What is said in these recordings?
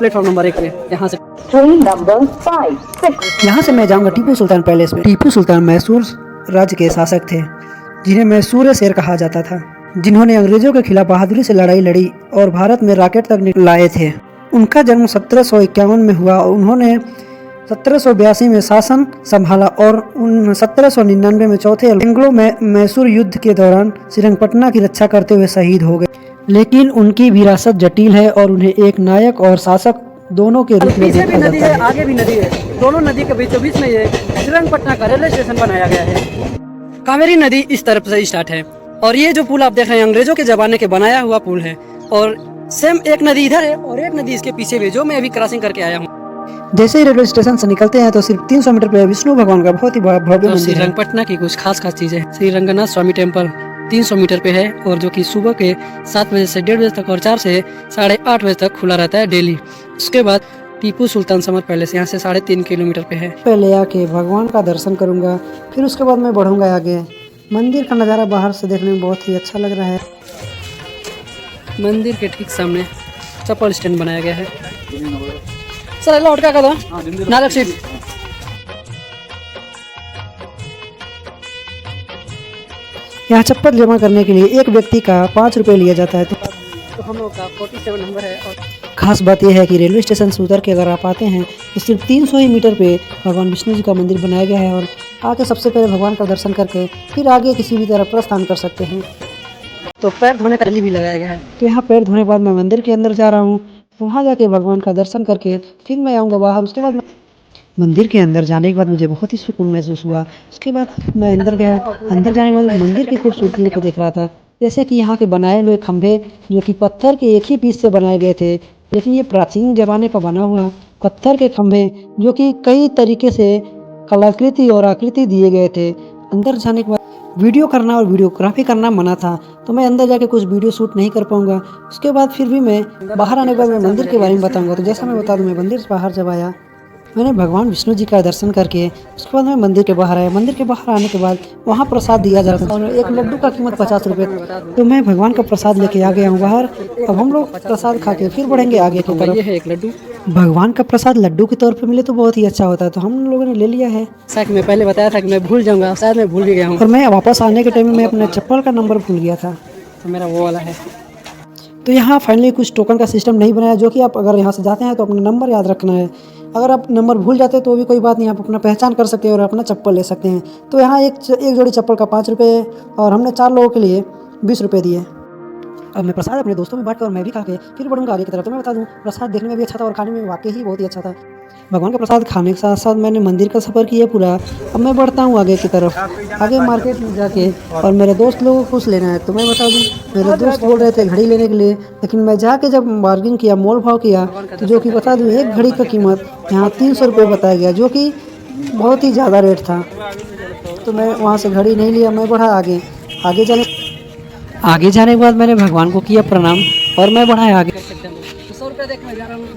Platform number 1 पे। यहाँ से मैं जाऊँगा टीपू सुल्तान पैलेस में। टीपू सुल्तान मैसूर राज्य के शासक थे, जिन्हें मैसूर शेर कहा जाता था, जिन्होंने अंग्रेजों के खिलाफ बहादुरी से लड़ाई लड़ी और भारत में रॉकेट तक लाए थे। उनका जन्म 1751 में हुआ। उन्होंने 1782 में शासन संभाला और 1799 में चौथे एंग्लो मैसूर युद्ध के दौरान श्रीरंगपटना की रक्षा करते हुए शहीद हो गए। लेकिन उनकी विरासत जटिल है और उन्हें एक नायक और शासक दोनों के रूप में पीछे भी देखा नदी जाता है, है। आगे भी नदी है। दोनों नदी के बीचों बीच में ये श्रीरंगपटना का रेलवे स्टेशन बनाया गया है। कावेरी नदी इस तरफ से स्टार्ट है और ये जो पुल आप देख रहे हैं अंग्रेजों के जमाने के बनाया हुआ पुल है। और सेम एक नदी इधर है और एक नदी इसके पीछे भी, जो मैं अभी क्रॉसिंग करके आया हूँ। जैसे ही रेलवे स्टेशन से निकलते हैं तो सिर्फ 300 मीटर पे विष्णु भगवान का बहुत ही बड़ा भव्य तो मंदिर है। श्रीरंगपटना की कुछ खास चीजें, श्री रंगनाथ स्वामी टेम्पल 300 मीटर पे है और जो कि सुबह के 7 बजे से 1:30 बजे तक और 4 से 8:30 बजे तक खुला रहता है डेली। उसके बाद टीपू सुल्तान समर पैलेस यहाँ से 3.5 किलोमीटर पे है। पहले आके भगवान का दर्शन करूंगा, फिर उसके बाद मैं बढ़ूंगा आगे। मंदिर का नज़ारा बाहर से देखने में बहुत ही अच्छा लग रहा है। मंदिर के ठीक सामने चप्पल स्टैंड बनाया गया है। सर लौट का कदम नालक सीट। यहाँ चप्पल जमा करने के लिए एक व्यक्ति का 5 रुपये लिया जाता है। तो हम लोग का 47 नंबर है। और खास बात यह है कि रेलवे स्टेशन से उतर के अगर आप आते हैं तो सिर्फ 300 ही मीटर पे भगवान विष्णु जी का मंदिर बनाया गया है और आके सबसे पहले भगवान का दर्शन करके फिर आगे किसी भी तरफ प्रस्थान कर सकते हैं। तो पैर धोने का नली भी लगाया गया है। तो यहाँ पैर धोने के बाद मैं मंदिर के अंदर जा रहा हूँ। वहाँ जाके भगवान का दर्शन करके फिर मैं आऊँगा बाहर। उसके बाद मंदिर के अंदर जाने के बाद मुझे बहुत ही सुकून महसूस हुआ। उसके बाद मैं अंदर गया। अंदर जाने के बाद मंदिर की खूबसूरती को देख रहा था, जैसे कि यहाँ के बनाए हुए खंभे जो कि पत्थर के एक ही पीस से बनाए गए थे। लेकिन ये प्राचीन जमाने पर बना हुआ पत्थर के खंभे जो कि कई तरीके से कलाकृति और आकृति दिए गए थे। अंदर जाने के बाद वीडियो करना और वीडियोग्राफी करना मना था, तो मैं अंदर जाके कुछ वीडियो शूट नहीं कर पाऊंगा। उसके बाद फिर भी मैं बाहर आने के बाद मैं मंदिर के बारे में बताऊंगा। तो जैसा मैं बता दूं, मैं मंदिर से बाहर जब आया, मैंने भगवान विष्णु जी का दर्शन करके उसके बाद मैं मंदिर के बाहर आया। मंदिर के बाहर आने के बाद वहाँ प्रसाद दिया जाता था और एक लड्डू का कीमत 50 रुपये। तो मैं भगवान का प्रसाद लेके आ गया हूँ बाहर। अब हम लोग प्रसाद खा के फिर बढ़ेंगे आगे की तरफ। ये है एक लड्डू। भगवान का प्रसाद लड्डू के तौर पे मिले तो बहुत ही अच्छा होता है, तो हम लोगों ने ले लिया है। शायद मैं पहले बताया था कि मैं भूल जाऊंगा, शायद मैं भूल भी गया हूँ। और मैं वापस आने के टाइम में मैं अपने चप्पल का नंबर भूल गया था, तो मेरा वो वाला है। तो यहाँ फाइनली कुछ टोकन का सिस्टम नहीं बनाया, जो कि आप अगर यहाँ से जाते हैं तो अपना नंबर याद रखना है। अगर आप नंबर भूल जाते हैं तो भी कोई बात नहीं, आप अपना पहचान कर सकते हैं और अपना चप्पल ले सकते हैं। तो यहाँ एक जोड़ी चप्पल का 5 रुपये और हमने 4 लोगों के लिए 20 रुपये दिए। अब मैं प्रसाद अपने दोस्तों में बांट कर और मैं भी खा के फिर बढ़ूंगा आगे की तरफ। तो मैं बता दूं, प्रसाद देखने में भी अच्छा था और खाने में वाकई ही बहुत ही अच्छा था। भगवान का प्रसाद खाने के साथ साथ मैंने मंदिर का सफ़र किया पूरा। अब मैं बढ़ता हूँ आगे की तरफ। आगे मार्केट में जाके और मेरे दोस्त लोगों को कुछ लेना है। तो मैं बता दूं, मेरे दोस्त बोल रहे थे घड़ी लेने के लिए, लेकिन मैं जाके जब बार्गिंग किया, मोल भाव किया, तो जो कि बता दूँ एक घड़ी का कीमत यहाँ 300 रुपये बताया गया, जो कि बहुत ही ज़्यादा रेट था। तो मैं वहाँ से घड़ी नहीं लिया, मैं बढ़ा आगे जाने के बाद मैंने भगवान को किया प्रणाम और मैं बढ़ा आगे। 100 रुपये देख मैं जा रहा हूँ।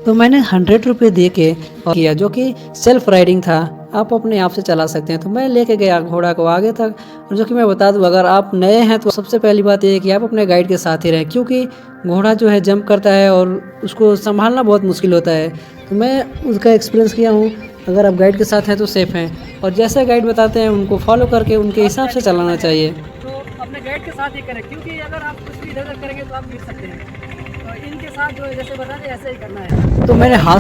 तो मैंने 100 रुपये दे के किया, जो कि सेल्फ राइडिंग था, आप अपने आप से चला सकते हैं। तो मैं लेके गया घोड़ा को आगे तक। और जो कि मैं बता दूं, अगर आप नए हैं तो सबसे पहली बात ये है कि आप अपने गाइड के साथ ही रहें, क्योंकि घोड़ा जो है जंप करता है और उसको संभालना बहुत मुश्किल होता है। तो मैं उसका एक्सपीरियंस किया हूँ। अगर आप गाइड के साथ हैं तो सेफ़ हैं, और जैसे गाइड बताते हैं उनको फॉलो करके उनके हिसाब से चलाना चाहिए। तो अपने गाइड के साथ ही करें, क्योंकि अगर आप कुछ भी इधर करेंगे तो आप गिर सकते हैं। तो इनके साथ जो है जैसे बताते हैं ऐसे ही करना है। तो मैंने हाथ